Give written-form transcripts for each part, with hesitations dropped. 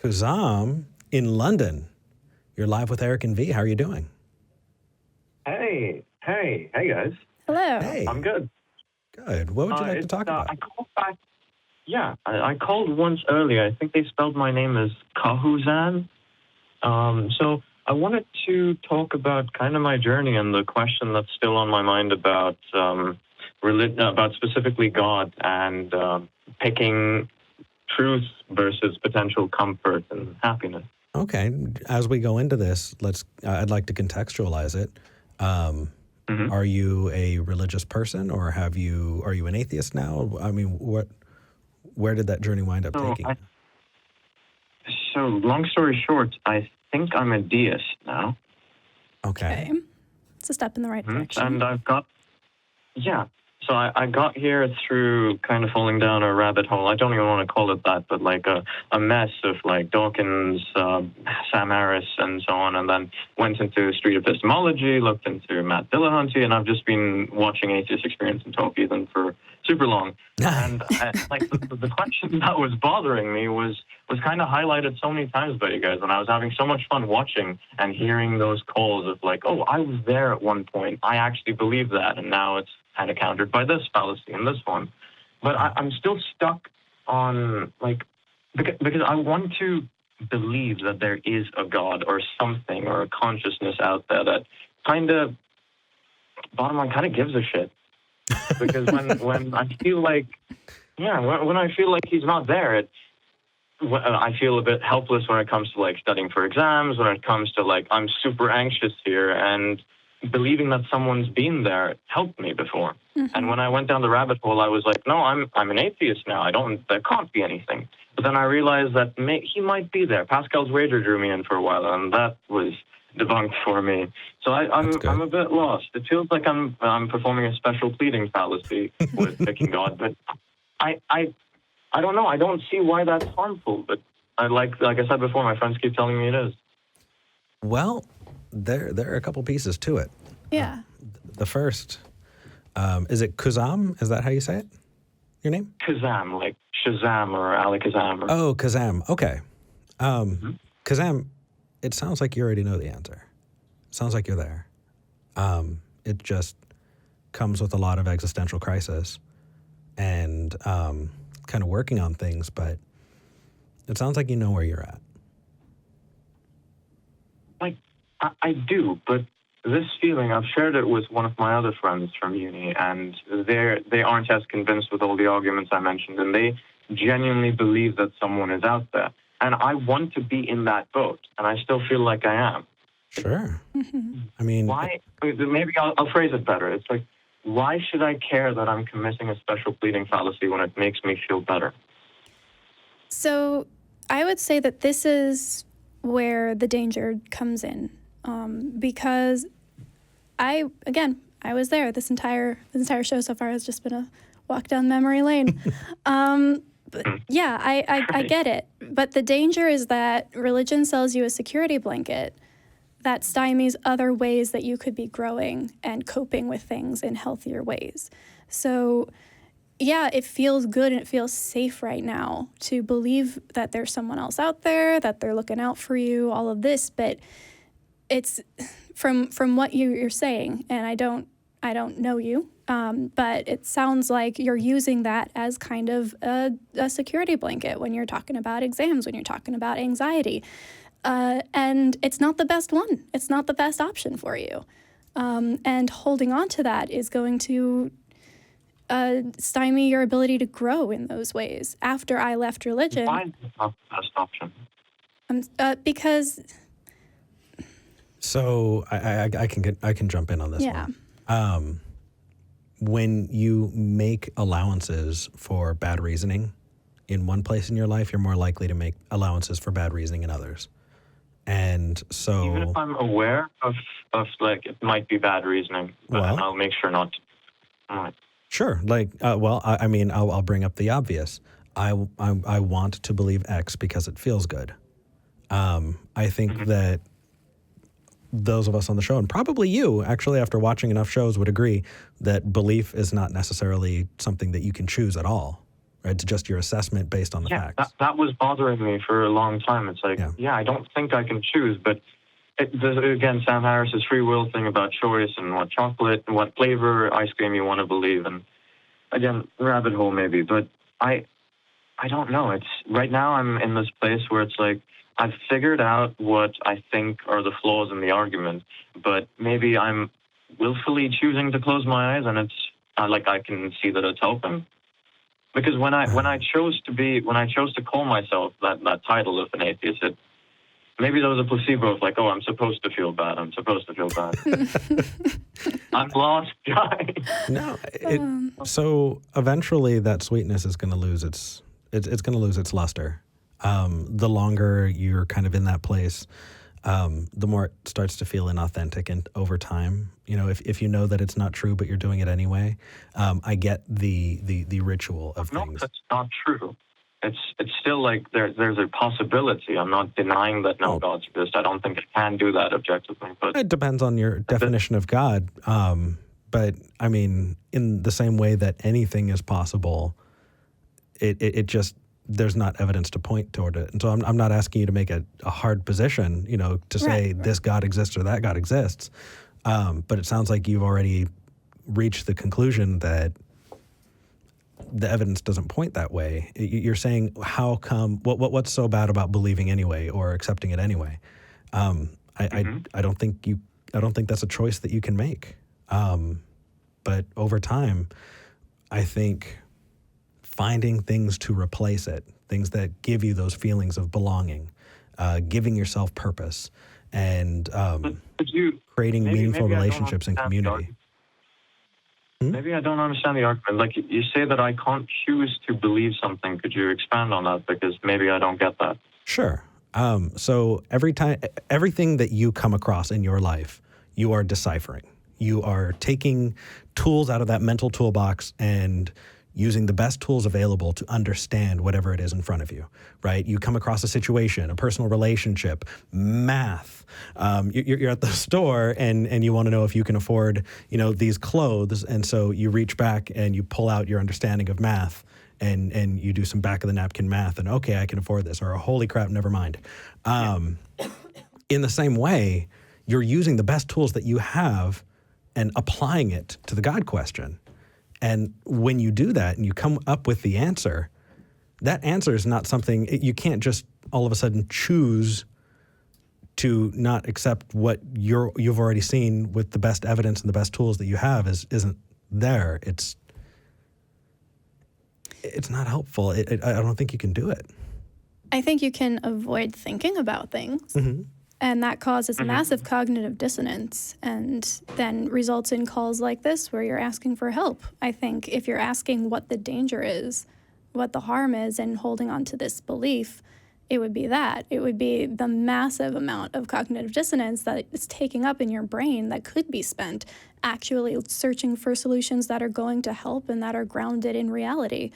Khuzam in London. You're live with Eric and V. How are you doing? Hey guys. Hello. Hey. I'm good. Good. What would you like to talk about? I called back. Yeah, I called once earlier. I think they spelled my name as Khuzam. So I wanted to talk about kind of my journey and the question that's still on my mind about about specifically God and picking truth versus potential comfort and happiness. Okay. As we go into this, I'd like to contextualize it. Are you a religious person, or are you an atheist now? I mean, where did that journey wind up taking you? So long story short, I think I'm a deist now. Okay. It's a step in the right direction. And I've got, so I got here through kind of falling down a rabbit hole. I don't even want to call it that, but like a mess of like Dawkins, Sam Harris, and so on, and then went into street epistemology, looked into Matt Dillahunty, and I've just been watching Atheist Experience and Talk Heathen for super long. And like the question that was bothering me was kind of highlighted so many times by you guys, and I was having so much fun watching and hearing those calls of like, oh, I was there at one point. I actually believe that, and now it's kind of countered by this fallacy and this one. But I'm still stuck on, like, because I want to believe that there is a God or something or a consciousness out there that kind of, bottom line, kind of gives a shit. Because when I feel like, when I feel like he's not there, I feel a bit helpless when it comes to, like, studying for exams, when it comes to, like, I'm super anxious here, and believing that someone's been there helped me before. And when I went down the rabbit hole, I was like, no, I'm an atheist now. There can't be anything. But then I realized that he might be there. Pascal's wager drew me in for a while, and that was debunked for me. So I'm a bit lost. It feels like I'm performing a special pleading fallacy with picking God, but I don't know. I don't see why that's harmful. But like I said before, my friends keep telling me it is. Well, there are a couple pieces to it. Yeah. The first, is it Khuzam? Is that how you say it? Your name? Khuzam, like Shazam or Alakazam. Oh, Khuzam. Okay. Khuzam, it sounds like you already know the answer. It sounds like you're there. It just comes with a lot of existential crisis and kind of working on things, but it sounds like you know where you're at. Like, I do, but this feeling, I've shared it with one of my other friends from uni, and they aren't as convinced with all the arguments I mentioned, and they genuinely believe that someone is out there. And I want to be in that boat, and I still feel like I am. Sure. I mean... Why? Maybe I'll phrase it better. It's like, why should I care that I'm committing a special pleading fallacy when it makes me feel better? So I would say that this is where the danger comes in, because I was there. This entire show so far has just been a walk down memory lane. But yeah, I get it. But the danger is that religion sells you a security blanket that stymies other ways that you could be growing and coping with things in healthier ways. So yeah, it feels good and it feels safe right now to believe that there's someone else out there, that they're looking out for you, all of this. But it's from what you're saying, and I don't know you, but it sounds like you're using that as kind of a security blanket when you're talking about exams, when you're talking about anxiety. And it's not the best one. It's not the best option for you. And holding on to that is going to stymie your ability to grow in those ways. After I left religion... Why is it not the best option? Because... So I can jump in on this one. When you make allowances for bad reasoning in one place in your life, you're more likely to make allowances for bad reasoning in others. And so... Even if I'm aware of like, it might be bad reasoning, but I'll make sure not to. All right. Sure. Like, I mean, I'll bring up the obvious. I want to believe X because it feels good. I think that those of us on the show, and probably you, actually, after watching enough shows, would agree that belief is not necessarily something that you can choose at all. right? It's just your assessment based on the facts. That was bothering me for a long time. It's like, I don't think I can choose, but again, Sam Harris's free will thing about choice and what chocolate and what flavor ice cream you want to believe. And again, rabbit hole maybe, but I don't know. It's right now I'm in this place where it's like, I've figured out what I think are the flaws in the argument, but maybe I'm willfully choosing to close my eyes, and it's like I can see that it's open. Because when I chose to call myself that title of an atheist, maybe there was a placebo of like, oh, I'm supposed to feel bad. I'm lost, guys. No, so eventually that sweetness is going to lose it's going to lose its luster. The longer you're kind of in that place, the more it starts to feel inauthentic, and over time, if you know that it's not true, but you're doing it anyway, I get the ritual of things. No, that's not true. It's still like there's a possibility. I'm not denying that God exists. I don't think I can do that objectively. But it depends on your definition of God. But I mean, in the same way that anything is possible, it just, there's not evidence to point toward it. And so I'm not asking you to make a hard position, to say this God exists or that God exists. But it sounds like you've already reached the conclusion that the evidence doesn't point that way. You're saying, how come, what's so bad about believing anyway or accepting it anyway? I don't think that's a choice that you can make. But over time, I think finding things to replace it, things that give you those feelings of belonging, giving yourself purpose, and creating meaningful relationships and community. Maybe I don't understand the argument. Like, you say that I can't choose to believe something. Could you expand on that? Because maybe I don't get that. Sure. So everything that you come across in your life, you are deciphering. You are taking tools out of that mental toolbox and using the best tools available to understand whatever it is in front of you, right? You come across a situation, a personal relationship, math. You're at the store and you want to know if you can afford, these clothes. And so you reach back and you pull out your understanding of math and you do some back of the napkin math and, okay, I can afford this, or holy crap, never mind. In the same way, you're using the best tools that you have and applying it to the God question. And when you do that and you come up with the answer, that answer is not something, you can't just all of a sudden choose to not accept what you've already seen with the best evidence and the best tools that you have isn't there. It's not helpful. I don't think you can do it. I think you can avoid thinking about things. Mm-hmm. And that causes massive cognitive dissonance and then results in calls like this where you're asking for help. I think if you're asking what the danger is, what the harm is, and holding on to this belief, it would be that. It would be the massive amount of cognitive dissonance that is taking up in your brain that could be spent actually searching for solutions that are going to help and that are grounded in reality.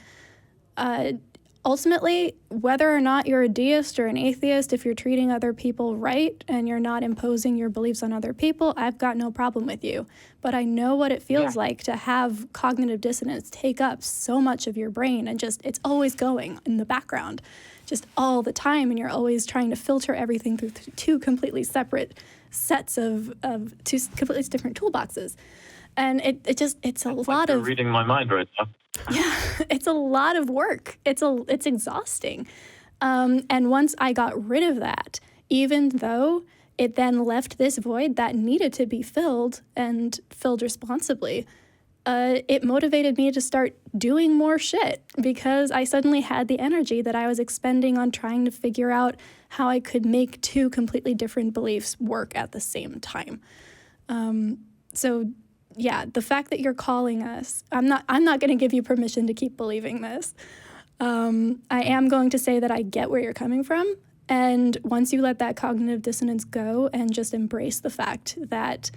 Ultimately, whether or not you're a deist or an atheist, if you're treating other people right and you're not imposing your beliefs on other people, I've got no problem with you. But I know what it feels like to have cognitive dissonance take up so much of your brain and just, it's always going in the background, just all the time. And you're always trying to filter everything through two completely separate sets of two completely different toolboxes. And it's a lot of... reading my mind right now. Yeah, it's a lot of work. It's exhausting. And once I got rid of that, even though it then left this void that needed to be filled and filled responsibly, it motivated me to start doing more shit because I suddenly had the energy that I was expending on trying to figure out how I could make two completely different beliefs work at the same time. So yeah, the fact that you're calling us, I'm not going to give you permission to keep believing this. I am going to say that I get where you're coming from. And once you let that cognitive dissonance go and just embrace the fact that,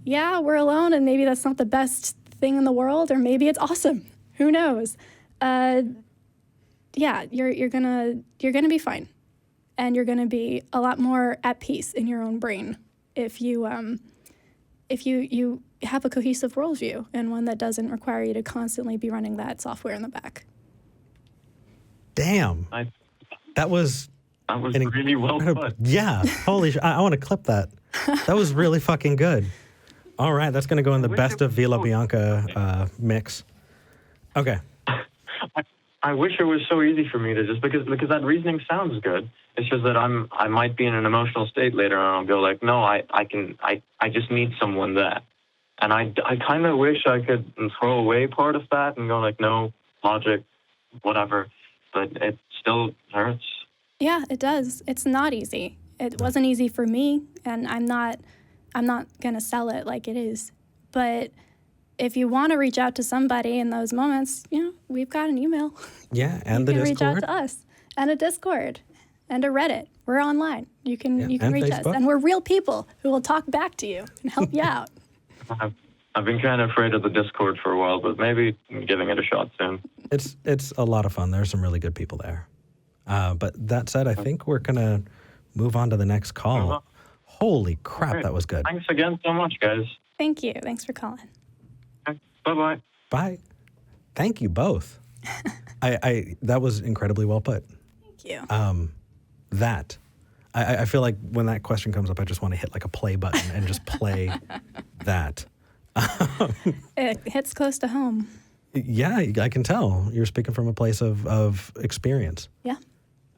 yeah, we're alone and maybe that's not the best thing in the world, or maybe it's awesome. Who knows? Yeah, you're gonna be fine. And you're gonna be a lot more at peace in your own brain if you have a cohesive worldview and one that doesn't require you to constantly be running that software in the back. Damn. That was really well put. Yeah. Holy shit. I want to clip that. That was really fucking good. All right. That's going to go in the best of Villa Bianca mix. Okay. I wish it was so easy for me to just because that reasoning sounds good. It's just that I might be in an emotional state later and I'll go like, no, I just need someone there. And I kind of wish I could throw away part of that and go like, no, logic, whatever. But it still hurts. Yeah, it does. It's not easy. It wasn't easy for me, and I'm not gonna sell it like it is. But if you want to reach out to somebody in those moments, we've got an email. Yeah, and you the can Discord. reach out to us, and a Discord, and a Reddit. We're online. You can reach Facebook. us, and we're real people who will talk back to you and help you out. I've been kind of afraid of the Discord for a while, but maybe giving it a shot soon. It's a lot of fun. There's some really good people there. But that said, I think we're going to move on to the next call. Holy crap, Right. That was good. Thanks again so much, guys. Thank you. Thanks for calling. Okay. Bye-bye. Bye. Thank you both. That was incredibly well put. Thank you. I feel like when that question comes up, I just want to hit like a play button and just play that. It hits close to home. Yeah, I can tell. You're speaking from a place of experience. Yeah.